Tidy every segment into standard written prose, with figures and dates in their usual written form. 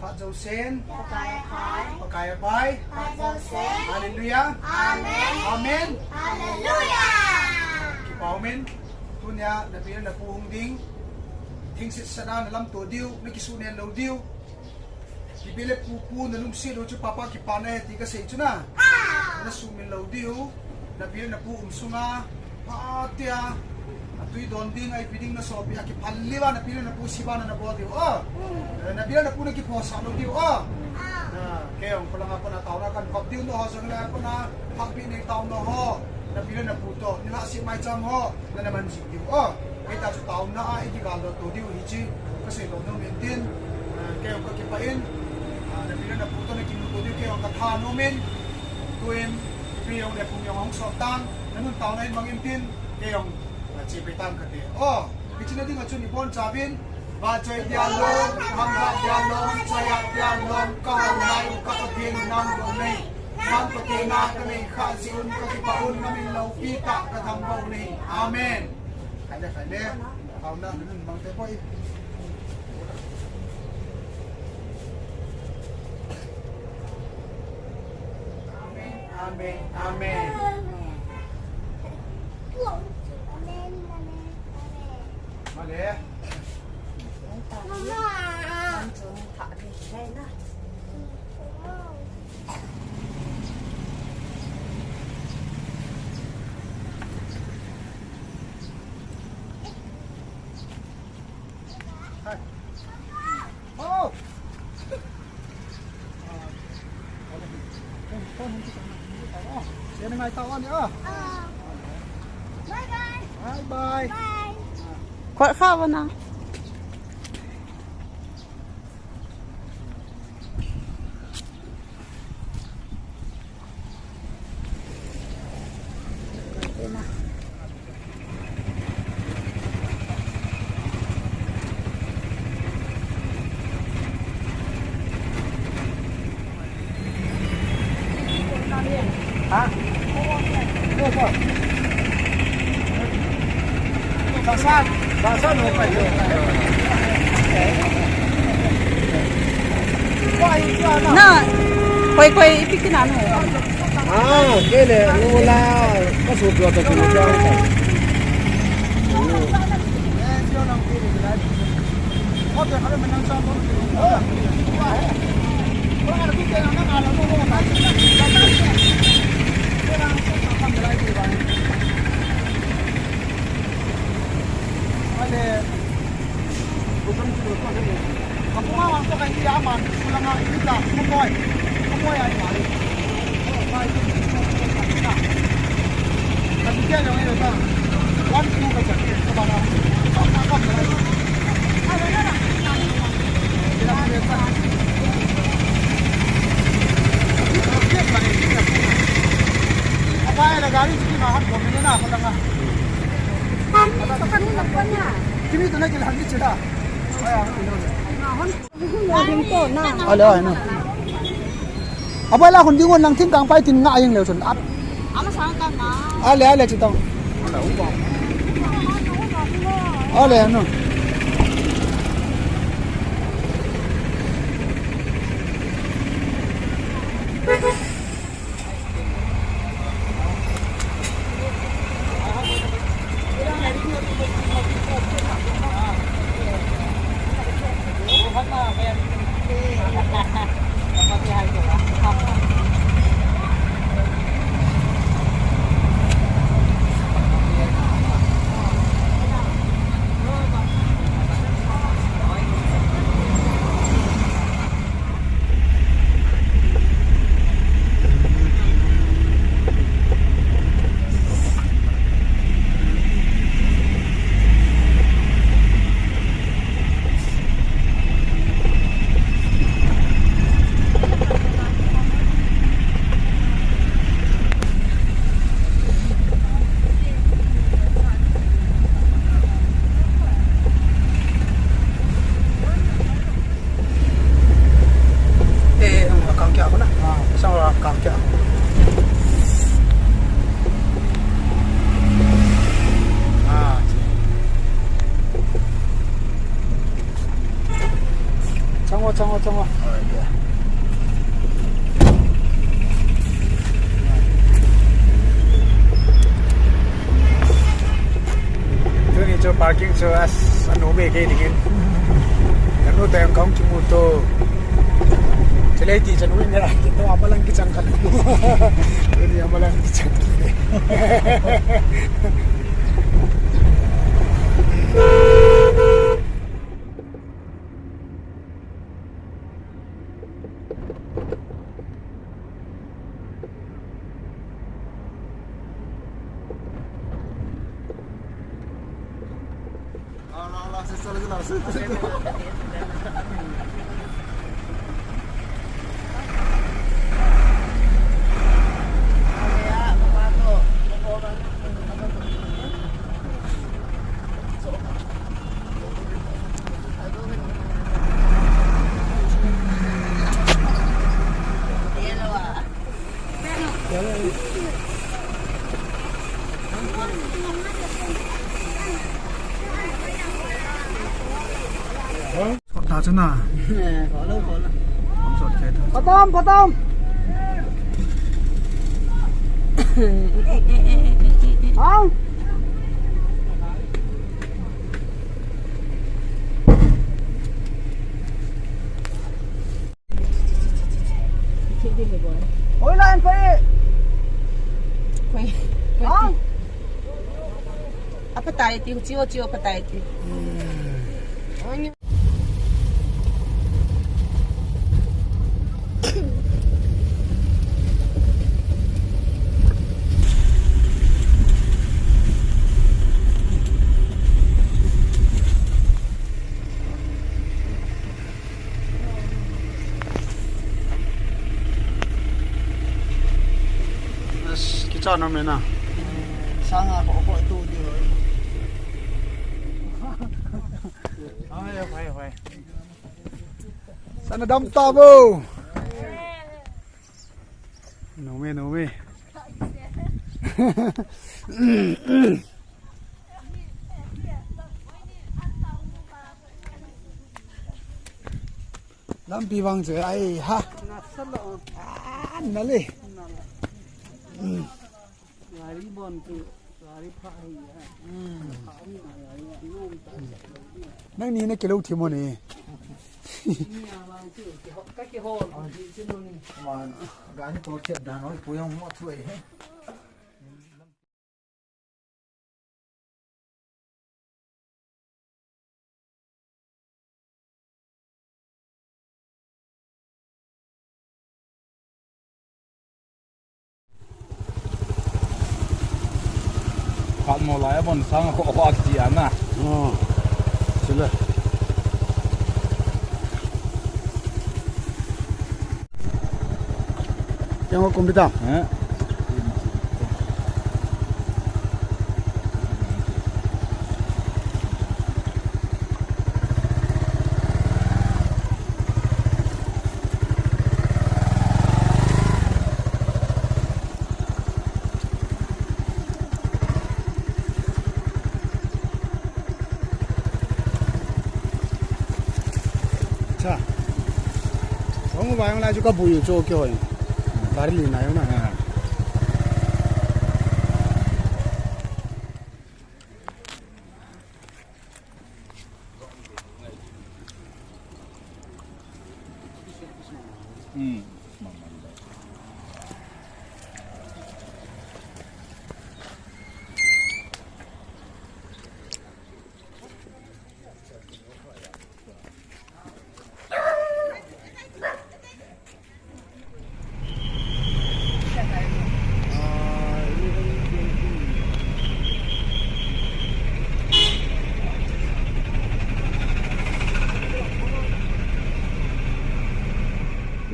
Pak Jausen, Pakai Pai, Jausen. Haleluya, Amen. Amen. Hallelujah. Kipaomen, tunya nabiyan na puhong ding, tingsit sana na lam to diw, nakisunan law diw. Kibilip pupu na lumsi do chu papa kipana ti ka say na. Na sumin law diw, nabiyan na puhong sunga, paatya. Ato'y doon din ay piding na sobi akipaliwa na pila na po siba na nabuha diyo. Nabila na po nagkiposa ano diyo. Kaya ang pala nga po na tao na kan kapdiw no ho sa nga po na hagbi na tao no ho. Nabila na po to. Nila si may jam ho na naman si diyo. Kaya tayo tao na ay igalo to diyo hiji. Kasi doon nung din. Kaya ang kakipain. Nabila na po to na kinuto diyo. Kaya ang katano min. Tuwin ipiyong na po yung hong sotang. Nanong tao na yung mangintin. Kaya ang cipitan kete. Bikin nanti ngacun ipon cabin. Baca dialog, hamba dialog, saya dialog, kau layu kapatin nang donai. Nang patina kami khasiun kakipaun kami lau kita katambau ni. Amen. Ada. Kau nak dengan bang tepoi. Amen. Boleh. Mama. Oh. Siapa yang tahu ni? Bye. Kau kau mana? Hả? Được rồi. Bà san nó phải được. Nah, kue ipikin anu. Cái này nó là có sụp được thì nó cho anh. Có thể có mình đang sao có. Có là cái này nó là nó Kamu mau untuk yang tidak aman, pulang lagi kita, kamu yang mana? Tapi dia yang ini kan, one two macam ni, apa nama? Apa lagi? Ada ada. Tidak ada. Apa yang negara ini mahat komen na apa lagi? Apa kan namanya? Kimi tu nak jalan di cedar. Ano? Abala kung di mo lang tingkang pa tin nga ayong lewson at. Ama saan ka na? Ale chitong. Ale ano? 정어. Ini cho parking cho anu me ke dingin. Anu tayong kaum kimu to. Celeti jan win ya kita amalang kicang kan. Ini amalang kicang. Allah sesal jelas. 다 주나? 네, 걸어. 엄청 개다. 바텀. 아. Ôi lên Phi. Không. Apa tayo ti chiwo pa tayo ti. 기차 놓으면은 Sanga ko tu dia. 아유 화이 sana dam tabo 노메 lampi bang je ai ha nale Gari bon tu, gari phai. nang ni na kilo thimo ni Các cái hồ trên luôn đi. mà gái to chết đã nói phối ông mất tuổi hết Phát một lại bọn sang họ chỉ ăn à? xin lỗi 영어 컴퓨터 응? 자 정우 방향 나주가 보여 저 겨울 다리 나요 나 응.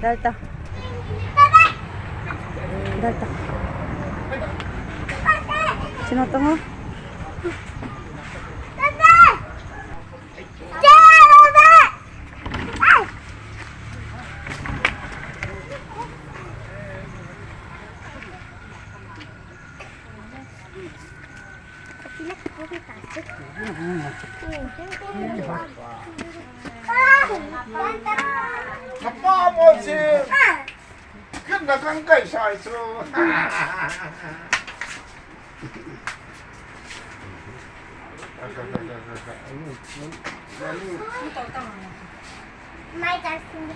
Dalta. Sino to mo? Ah, 我去，看那刚盖上一次。ไม่จะซื้อ